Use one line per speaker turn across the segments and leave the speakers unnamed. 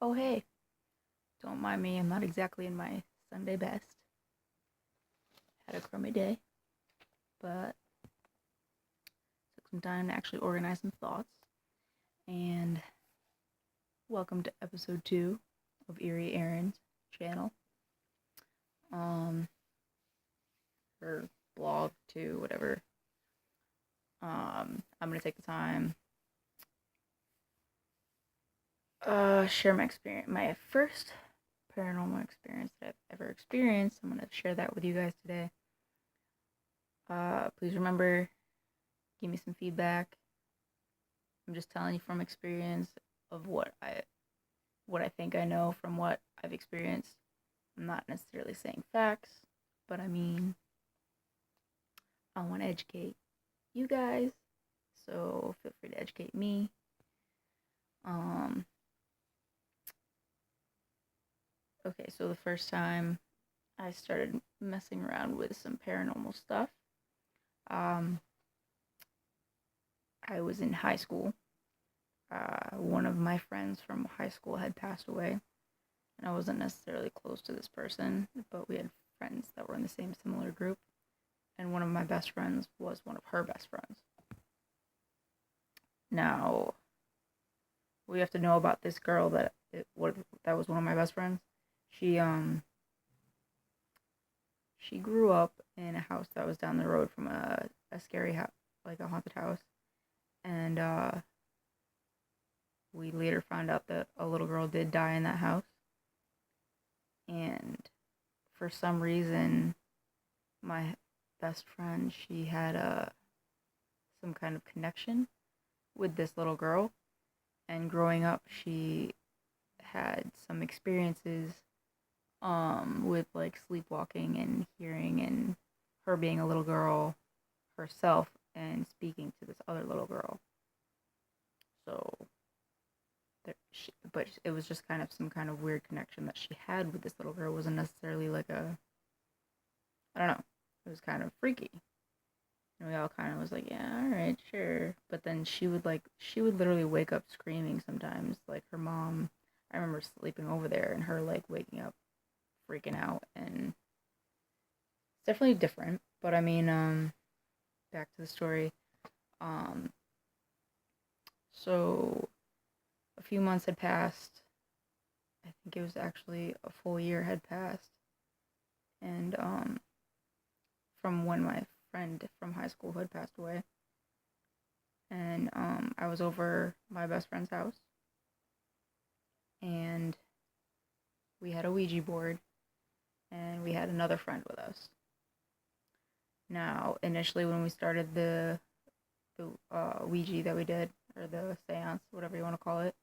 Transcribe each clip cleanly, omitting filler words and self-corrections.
Oh, hey, don't mind me. I'm not exactly in my Sunday best. Had a crummy day, but took some time to actually organize some thoughts. And welcome to episode 2 of Eerie Aaron's channel. Um, or blog too, whatever. I'm gonna take the time, share my experience, my first paranormal experience that I've ever experienced. I'm gonna share that with you guys today. Please remember, give me some feedback. I'm just telling you from experience of what I think I know from what I've experienced. I'm not necessarily saying facts, but I mean I want to educate you guys, so feel free to educate me. Um okay, so the first time I started messing around with some paranormal stuff, um I was in high school. One of my friends from high school had passed away, and I wasn't necessarily close to this person, but we had friends that were in the same similar group, and one of my best friends was one of her best friends. Now, we have to know about this girl that was one of my best friends. She she grew up in a house that was down the road from a scary house, like a haunted house, and we later found out that a little girl did die in that house, and for some reason, my best friend, she had some kind of connection with this little girl, and growing up she had some experiences with like sleepwalking and hearing, and her being a little girl herself and speaking to this other little girl. So but it was just kind of some kind of weird connection that she had with this little girl. It wasn't necessarily like I don't know, it was kind of freaky. And we all kind of was like, yeah, all right, sure. But then she would literally wake up screaming sometimes. Like her mom, I remember sleeping over there and her like waking up, freaking out, and it's definitely different. But I mean, back to the story. Um, so a few months had passed. I think it was actually a full year had passed, and from when my friend from high school had passed away, and I was over my best friend's house, and we had a Ouija board, and we had another friend with us. Now, initially, when we started the Ouija that we did, or the seance, whatever you want to call it,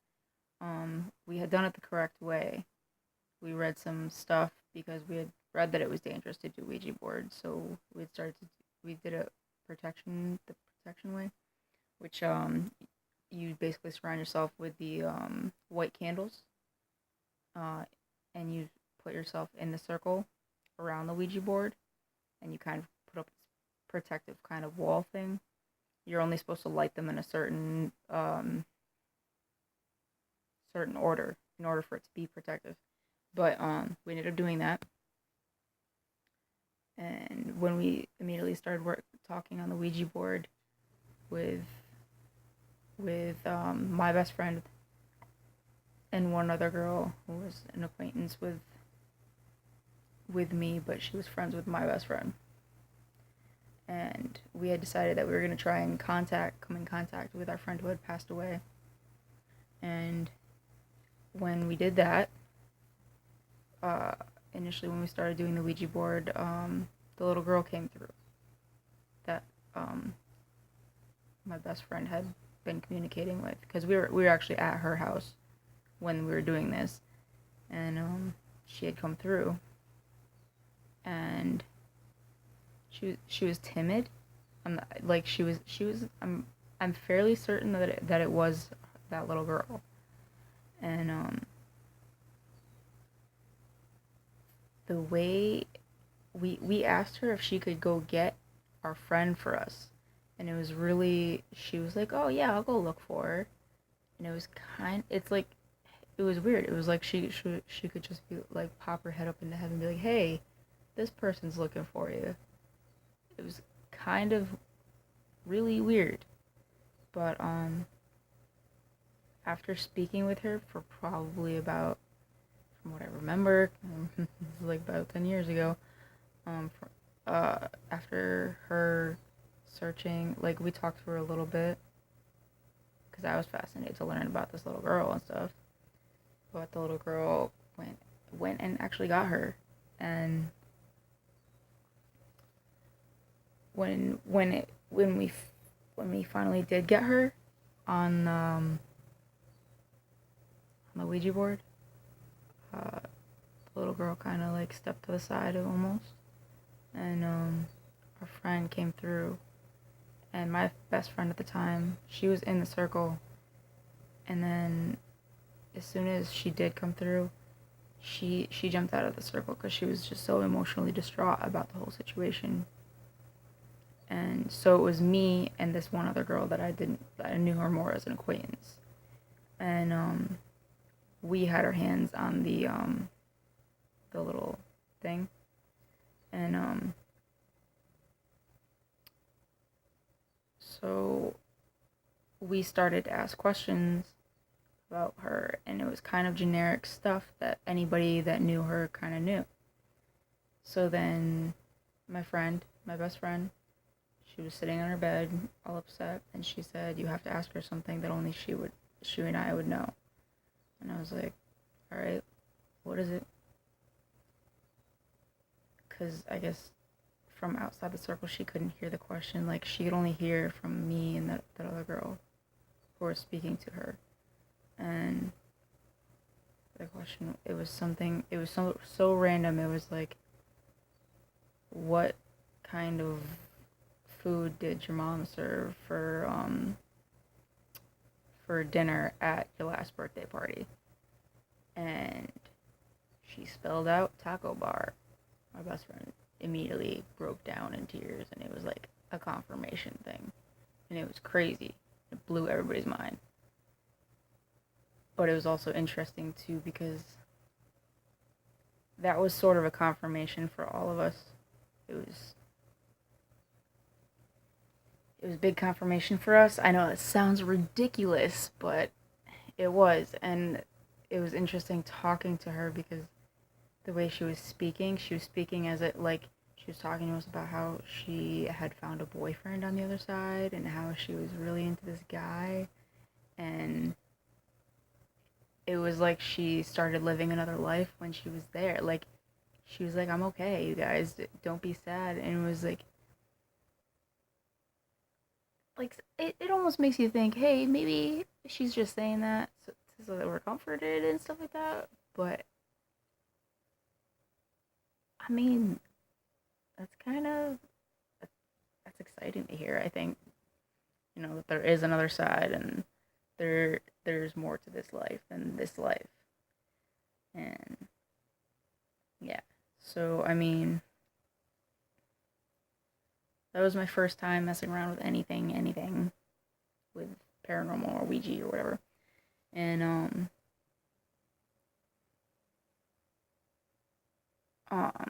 we had done it the correct way. We read some stuff because we had read that it was dangerous to do Ouija boards, so we did the protection way, which you basically surround yourself with the white candles, uh, and you put yourself in the circle around the Ouija board, and you kind of put up this protective kind of wall thing. You're only supposed to light them in a certain order in order for it to be protective. But we ended up doing that, and when we immediately started talking on the Ouija board with my best friend and one other girl who was an acquaintance with me, but she was friends with my best friend. And we had decided that we were going to try and come in contact with our friend who had passed away. And when we did that, initially when we started doing the Ouija board, the little girl came through that my best friend had been communicating with, because we were actually at her house when we were doing this, and she had come through, and she was timid. I'm fairly certain that it was that little girl, and the way we asked her if she could go get our friend for us, and it was really, she was like, oh yeah, I'll go look for her, and it's like it was weird. It was like she could just be like pop her head up into heaven and be like, "Hey, this person's looking for you." It was kind of really weird. But after speaking with her for probably about, from what I remember, this is like about 10 years ago, for, after her searching, like we talked for a little bit because I was fascinated to learn about this little girl and stuff. But the little girl went and actually got her, and when we finally did get her on the Ouija board, the little girl kind of like stepped to the side almost, and our friend came through, and my best friend at the time, she was in the circle, and then as soon as she did come through, she jumped out of the circle because she was just so emotionally distraught about the whole situation. And so it was me and this one other girl that I knew her more as an acquaintance, and we had our hands on the little thing, and so we started to ask questions about her, and it was kind of generic stuff that anybody that knew her kind of knew. So then my best friend, she was sitting on her bed all upset, and she said, "You have to ask her something that only she and I would know." And I was like, "All right, what is it?" Because I guess from outside the circle she couldn't hear the question. Like, she could only hear from me and that other girl who were speaking to her. And the question, it was so random. It was like, what kind of food did your mom serve for dinner at your last birthday party? And she spelled out taco bar. My best friend immediately broke down in tears, and it was like a confirmation thing, and it was crazy. It blew everybody's mind. But it was also interesting too, because that was sort of a confirmation for all of us. It was a big confirmation for us. I know it sounds ridiculous, but it was. And it was interesting talking to her because the way she was speaking as it like she was talking to us about how she had found a boyfriend on the other side and how she was really into this guy, and it was like she started living another life when she was there. Like, she was like, "I'm okay, you guys, don't be sad." And it was like it almost makes you think, hey, maybe she's just saying that so that we're comforted and stuff like that. But I mean, that's kind of that's exciting to hear. I think, that there is another side, and there's more to this life than this life. And yeah. So I mean, that was my first time messing around with anything with paranormal or Ouija or whatever. And um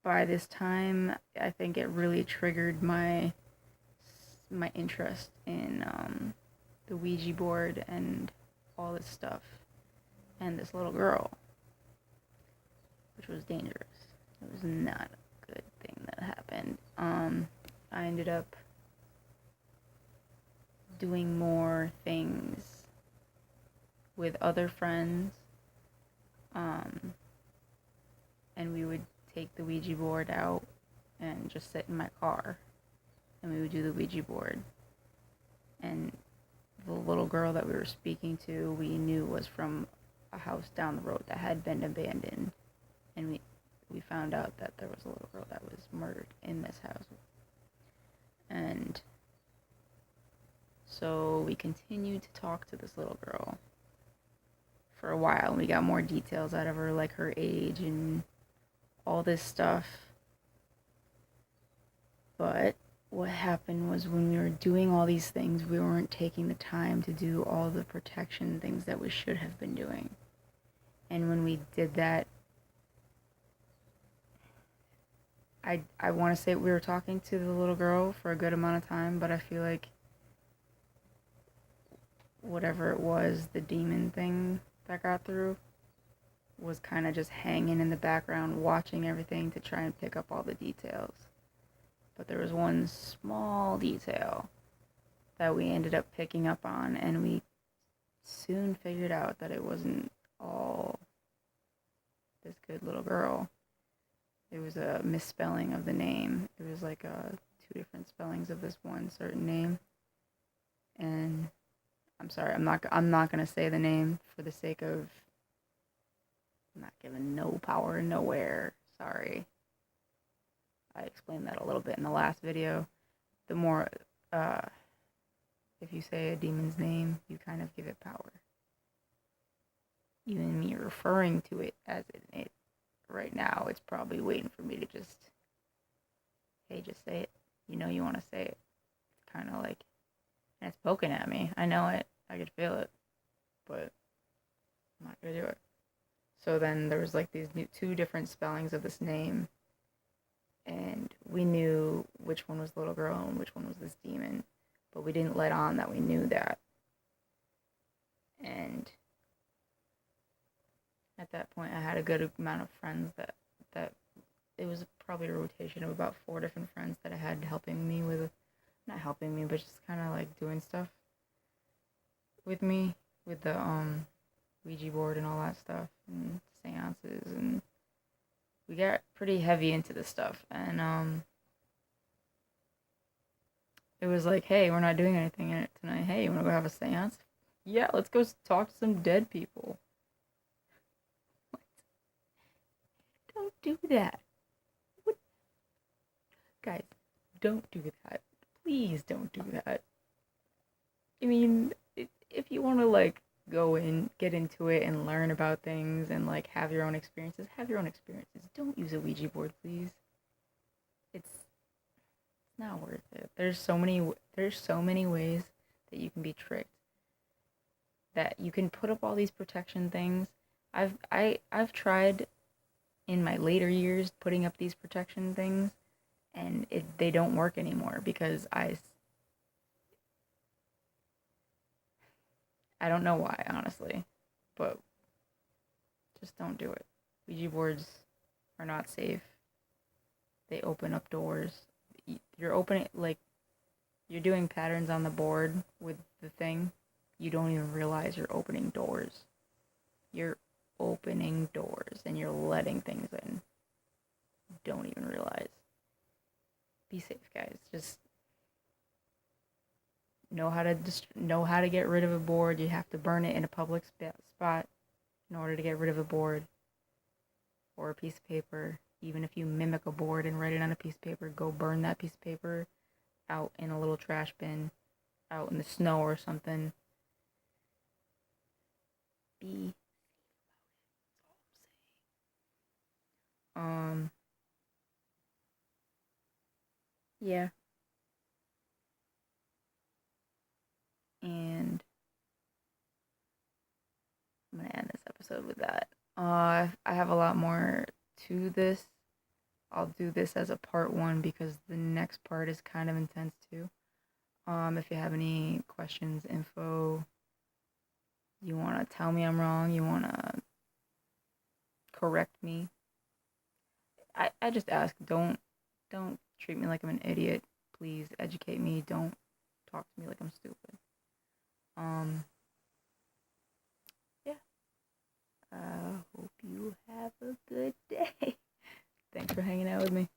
by this time, I think it really triggered my interest in the Ouija board and all this stuff, and this little girl, which was dangerous. It was not a good thing that happened. I ended up doing more things with other friends, and we would take the Ouija board out and just sit in my car, and we would do the Ouija board. And the little girl that we were speaking to, we knew was from a house down the road that had been abandoned, and we found out that there was a little girl that was murdered in this house. And so we continued to talk to this little girl for a while, and we got more details out of her, like her age and all this stuff. But what happened was when we were doing all these things, we weren't taking the time to do all the protection things that we should have been doing. And when we did that, I want to say we were talking to the little girl for a good amount of time, but I feel like whatever it was, the demon thing that got through, was kind of just hanging in the background, watching everything to try and pick up all the details. But there was one small detail that we ended up picking up on, and we soon figured out that it wasn't all this good little girl. It was a misspelling of the name. It was like two different spellings of this one certain name. And I'm sorry, I'm not gonna say the name for the sake of I'm not giving no power nowhere. Sorry. I explained that a little bit in the last video. The more if you say a demon's name, you kind of give it power. Even me referring to it as it right now, it's probably waiting for me to just, hey, just say it. You know you want to say it. It's kind of like, and it's poking at me. I know it. I could feel it. But I'm not going to do it. So then there was like these two different spellings of this name. And we knew which one was the little girl and which one was this demon. But we didn't let on that we knew that. And at that point, I had a good amount of friends that it was probably a rotation of about 4 different friends that I had helping me with, not helping me, but just kind of like doing stuff with me with the Ouija board and all that stuff and seances, and we got pretty heavy into this stuff. And it was like, hey, we're not doing anything in it tonight. Hey, you want to go have a seance? Yeah, let's go talk to some dead people. What? Don't do that. What? Guys, don't do that. Please don't do that. I mean, if you want to, like, go in, get into it, and learn about things, and, like, have your own experiences, have your own experiences. Don't use a Ouija board, please. It's not worth it. There's so many ways that you can be tricked. That you can put up all these protection things. I've tried in my later years putting up these protection things, and they don't work anymore because I don't know why, honestly, but just don't do it. Ouija boards are not safe. They open up doors. You're opening, like, you're doing patterns on the board with the thing. You don't even realize you're opening doors. You're opening doors and you're letting things in. Don't even realize. Be safe, guys. Just know how to get rid of a board. You have to burn it in a public spot in order to get rid of a board or a piece of paper. Even if you mimic a board and write it on a piece of paper, go burn that piece of paper out in a little trash bin, out in the snow or something. Be yeah. And I'm gonna end this episode with that. I have a lot more to this. I'll do this as a part 1 because the next part is kind of intense too. If you have any questions, info, you want to tell me I'm wrong, you want to correct me, I just ask. Don't treat me like I'm an idiot. Please educate me. Don't talk to me like I'm stupid. Yeah. I hope you have a good day. Thanks for hanging out with me.